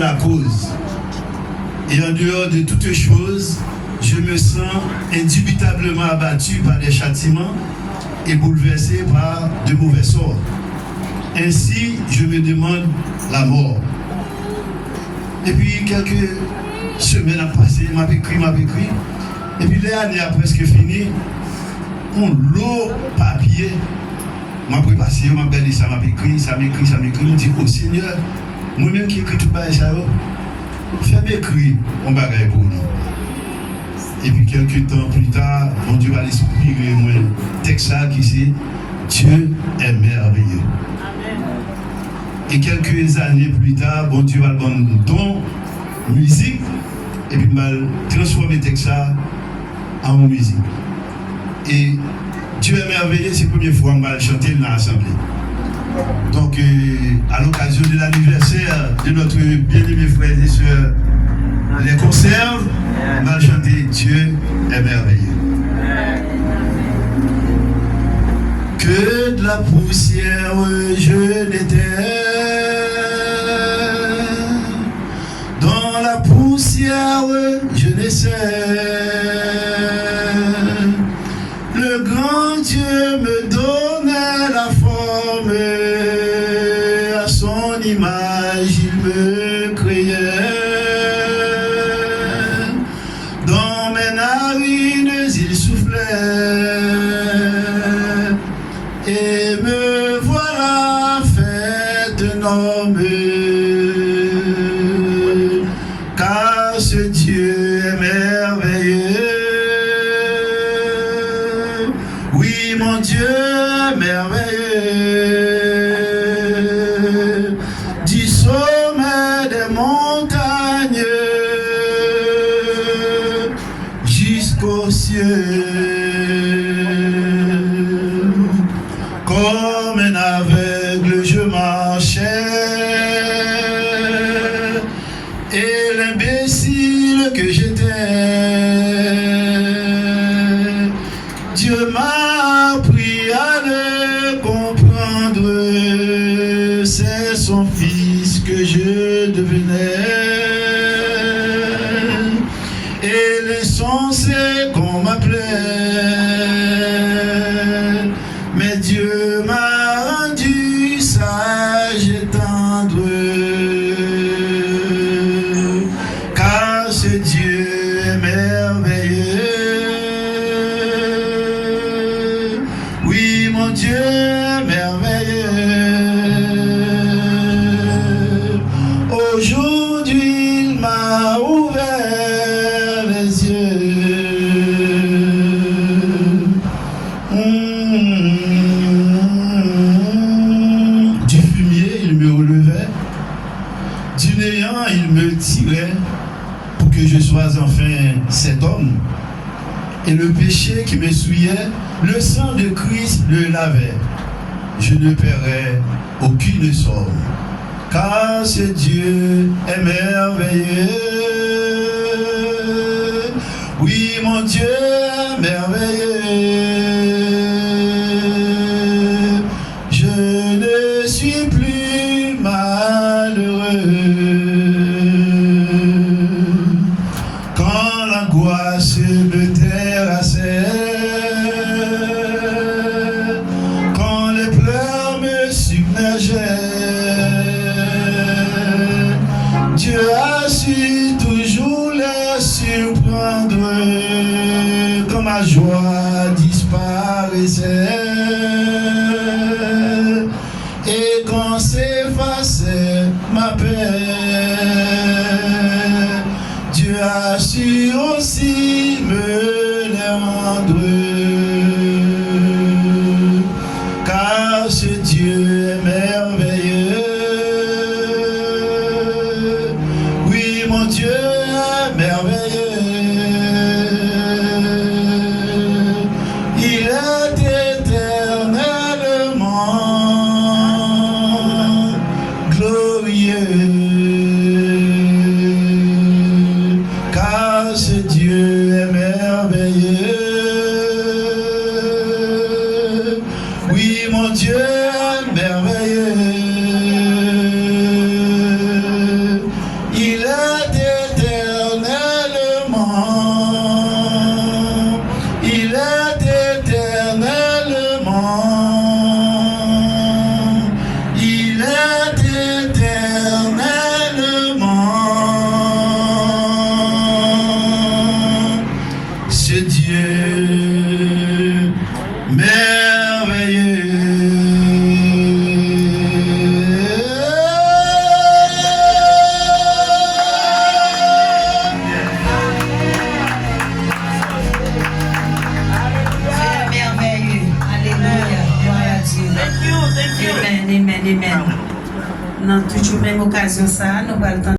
la cause. Et en dehors de toutes choses, je me sens indubitablement abattu par des châtiments et bouleversé par de mauvais sorts. Ainsi, je me demande la mort. Et puis, quelques semaines ont passé, m'a écrit. Et puis, l'année a presque fini. On l'eau papier. M'a prépassé, m'a regardé ça, m'a écrit. Je dis, oh Seigneur, moi-même qui écris tout ça, fais m'écrire, on va gagner pour nous. Et puis, quelques temps plus tard, mon Dieu va l'inspirer, moi, texte qui c'est Dieu est merveilleux. Et quelques années plus tard, bon Dieu va le donner don, musique, et puis va transformer le texte en musique. Et Dieu est merveilleux, c'est la première fois qu'on va le chanter dans l'assemblée. Donc, à l'occasion de l'anniversaire de notre bien-aimé frère et sœurs, les conserves, on va chanter Dieu est merveilleux. Que de la poussière je n'étais, dans la poussière je naissais. Le grand Dieu me donnait la forme, à son image il me créait. Dans mes narines il soufflait, et me voilà fait un homme, car ce Dieu est merveilleux. Oui, mon Dieu est merveilleux. Du sommet des montagnes jusqu'aux cieux. Comme un aveugle je marchais, et l'imbécile que j'étais, Dieu m'a appris à le comprendre, c'est son fils que je devenais. Et l'insensé qu'on m'appelait, mais Dieu m'a rendu sage et tendre, car ce Dieu est merveilleux. Oui, mon Dieu est merveilleux. Aujourd'hui, il m'a ouvert les yeux. Du fumier, il me relevait. Du néant, il me tirait pour que je sois enfin cet homme. Et le péché qui me souillait, le sang de Christ le lavait. Je ne paierai aucune somme, car ce Dieu est merveilleux. Oui, mon Dieu est merveilleux. Je ne suis plus malheureux. Quand l'angoisse me terrassait, quand les pleurs me submergeaient, Dieu a su toujours les surprendre, quand ma joie disparaissait et quand s'effaçait ma paix. Dieu a su aussi me les rendre, car ce Dieu est merveilleux. Oui, mon Dieu est merveilleux. Il est éternellement glorieux, car ce Dieu est merveilleux. Oui, mon Dieu est merveilleux. Amen, amen, amen. Dans toujours même occasion ça, nous allons